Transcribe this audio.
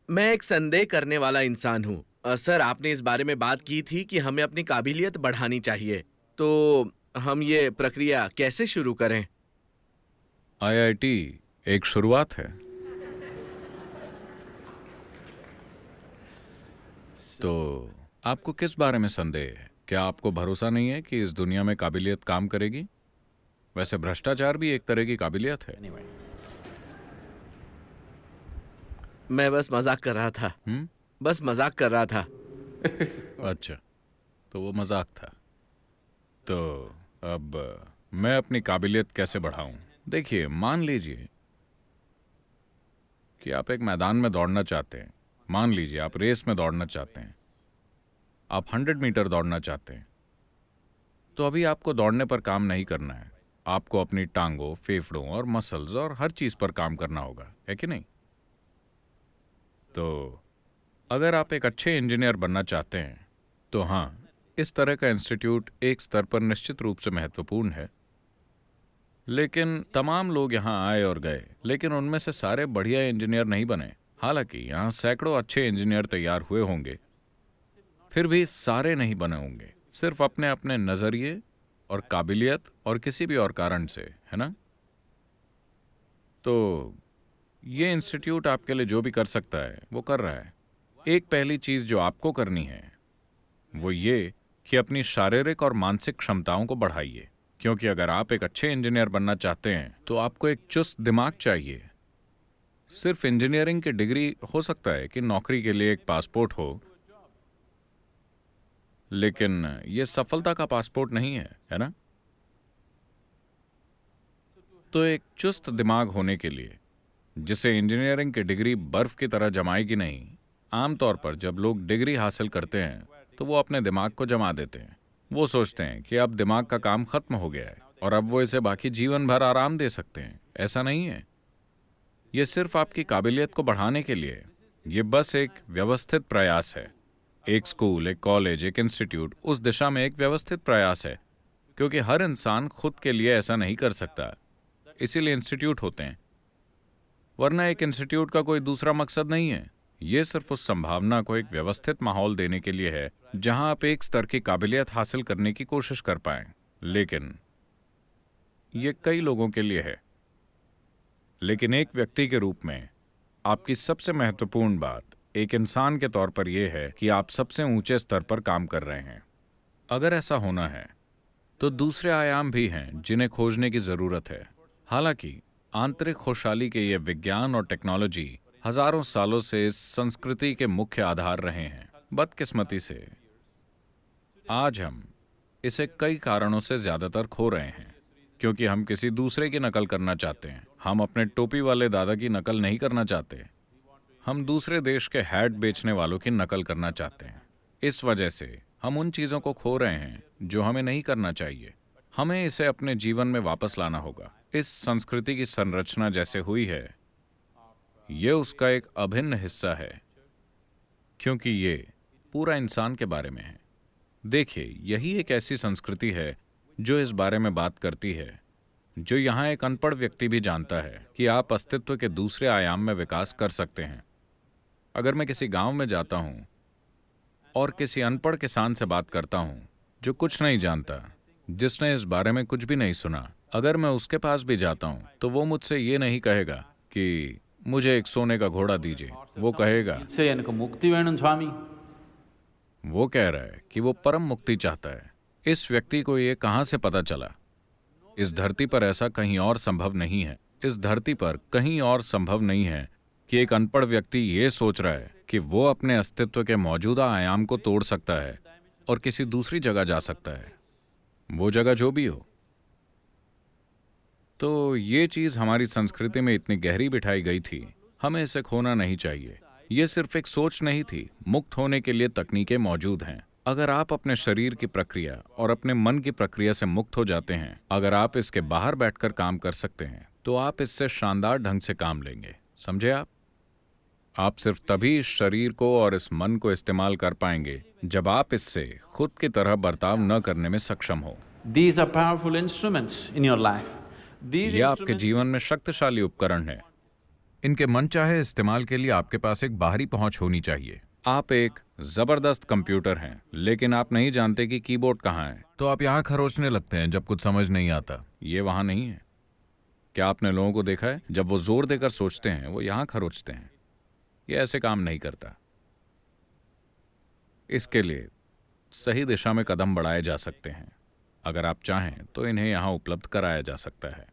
मैं एक संदेह करने वाला इंसान हूँ। सर, आपने इस बारे में बात की थी कि हमें अपनी काबिलियत बढ़ानी चाहिए। तो हम ये प्रक्रिया कैसे शुरू करें? आईआईटी एक शुरुआत है। तो आपको किस बारे में संदेह है? क्या आपको भरोसा नहीं है कि इस दुनिया में काबिलियत काम करेगी? वैसे भ्रष्टाचार भी एक तरह की काबिलियत है। मैं बस मजाक कर रहा था। हम्म। बस मजाक कर रहा था। अच्छा, तो वो मजाक था। तो अब मैं अपनी काबिलियत कैसे बढ़ाऊं? देखिए, मान लीजिए कि आप एक मैदान में दौड़ना चाहते हैं। मान लीजिए आप रेस में दौड़ना चाहते हैं। आप 100 मीटर दौड़ना चाहते हैं। तो अभी आपको दौड़ने पर काम नहीं करना है। आपको अपनी टांगों, फेफड़ों और मसल्स और हर चीज पर काम करना होगा, है कि नहीं? तो अगर आप एक अच्छे इंजीनियर बनना चाहते हैं तो हाँ, इस तरह का इंस्टीट्यूट एक स्तर पर निश्चित रूप से महत्वपूर्ण है। लेकिन तमाम लोग यहाँ आए और गए, लेकिन उनमें से सारे बढ़िया इंजीनियर नहीं बने। हालांकि यहाँ सैकड़ों अच्छे इंजीनियर तैयार हुए होंगे, फिर भी सारे नहीं बने होंगे, सिर्फ अपने अपने नजरिए और काबिलियत और किसी भी और कारण से, है ना? तो ये इंस्टीट्यूट आपके लिए जो भी कर सकता है वो कर रहा है। एक पहली चीज जो आपको करनी है वो ये कि अपनी शारीरिक और मानसिक क्षमताओं को बढ़ाइए। क्योंकि अगर आप एक अच्छे इंजीनियर बनना चाहते हैं तो आपको एक चुस्त दिमाग चाहिए। सिर्फ इंजीनियरिंग की डिग्री हो सकता है कि नौकरी के लिए एक पासपोर्ट हो, लेकिन यह सफलता का पासपोर्ट नहीं है ना? तो एक चुस्त दिमाग होने के लिए, जिसे इंजीनियरिंग की डिग्री बर्फ की तरह जमाएगी नहीं। आमतौर पर जब लोग डिग्री हासिल करते हैं तो वो अपने दिमाग को जमा देते हैं। वो सोचते हैं कि अब दिमाग का काम खत्म हो गया है और अब वो इसे बाकी जीवन भर आराम दे सकते हैं। ऐसा नहीं है। ये सिर्फ आपकी काबिलियत को बढ़ाने के लिए, ये बस एक व्यवस्थित प्रयास है। एक स्कूल, एक कॉलेज, एक इंस्टीट्यूट उस दिशा में एक व्यवस्थित प्रयास है, क्योंकि हर इंसान खुद के लिए ऐसा नहीं कर सकता। इसीलिए इंस्टीट्यूट होते हैं। वरना एक इंस्टीट्यूट का कोई दूसरा मकसद नहीं है। ये सिर्फ उस संभावना को एक व्यवस्थित माहौल देने के लिए है जहां आप एक स्तर की काबिलियत हासिल करने की कोशिश कर पाएं। लेकिन ये कई लोगों के लिए है। लेकिन एक व्यक्ति के रूप में आपकी सबसे महत्वपूर्ण बात एक इंसान के तौर पर यह है कि आप सबसे ऊंचे स्तर पर काम कर रहे हैं। अगर ऐसा होना है तो दूसरे आयाम भी हैं जिन्हें खोजने की जरूरत है। हालांकि आंतरिक खुशहाली के ये विज्ञान और टेक्नोलॉजी हजारों सालों से इस संस्कृति के मुख्य आधार रहे हैं। बदकिस्मती से आज हम इसे कई कारणों से ज्यादातर खो रहे हैं, क्योंकि हम किसी दूसरे की नकल करना चाहते हैं। हम अपने टोपी वाले दादा की नकल नहीं करना चाहते। हम दूसरे देश के हैट बेचने वालों की नकल करना चाहते हैं। इस वजह से हम उन चीजों को खो रहे हैं जो हमें नहीं करना चाहिए। हमें इसे अपने जीवन में वापस लाना होगा। इस संस्कृति की संरचना जैसे हुई है, ये उसका एक अभिन्न हिस्सा है, क्योंकि ये पूरा इंसान के बारे में है। देखिए, यही एक ऐसी संस्कृति है जो इस बारे में बात करती है, जो यहाँ एक अनपढ़ व्यक्ति भी जानता है कि आप अस्तित्व के दूसरे आयाम में विकास कर सकते हैं। अगर मैं किसी गांव में जाता हूं और किसी अनपढ़ किसान से बात करता हूं जो कुछ नहीं जानता, जिसने इस बारे में कुछ भी नहीं सुना, अगर मैं उसके पास भी जाता हूं तो वो मुझसे ये नहीं कहेगा कि मुझे एक सोने का घोड़ा दीजिए। वो कहेगा, मुक्ति वेणु स्वामी। वो कह रहा है कि वो परम मुक्ति चाहता है। इस व्यक्ति को ये कहां से पता चला? इस धरती पर ऐसा कहीं और संभव नहीं है। इस धरती पर कहीं और संभव नहीं है कि एक अनपढ़ व्यक्ति ये सोच रहा है कि वो अपने अस्तित्व के मौजूदा आयाम को तोड़ सकता है और किसी दूसरी जगह जा सकता है, वो जगह जो भी हो। तो ये चीज हमारी संस्कृति में इतनी गहरी बिठाई गई थी, हमें इसे खोना नहीं चाहिए। ये सिर्फ एक सोच नहीं थी। मुक्त होने के लिए तकनीकें मौजूद हैं। अगर आप अपने शरीर की प्रक्रिया और अपने मन की प्रक्रिया से मुक्त हो जाते हैं, अगर आप इसके बाहर बैठकर काम कर सकते हैं, तो आप इससे शानदार ढंग से काम लेंगे। समझे आप सिर्फ तभी इस शरीर को और इस मन को इस्तेमाल कर पाएंगे जब आप इससे खुद की तरह बर्ताव न करने में सक्षम हो। These are powerful instruments in your life. These यह आपके instruments जीवन में शक्तिशाली उपकरण है। इनके मनचाहे इस्तेमाल के लिए आपके पास एक बाहरी पहुंच होनी चाहिए। आप एक जबरदस्त कंप्यूटर हैं, लेकिन आप नहीं जानते कि कीबोर्ड कहाँ है, तो आप यहाँ खरोचने लगते हैं जब कुछ समझ नहीं आता। ये वहां नहीं है। क्या आपने लोगों को देखा है, जब वो जोर देकर सोचते हैं वो यहाँ खरोचते हैं। ये ऐसे काम नहीं करता। इसके लिए सही दिशा में कदम बढ़ाए जा सकते हैं। अगर आप चाहें तो इन्हें यहाँ उपलब्ध कराया जा सकता है।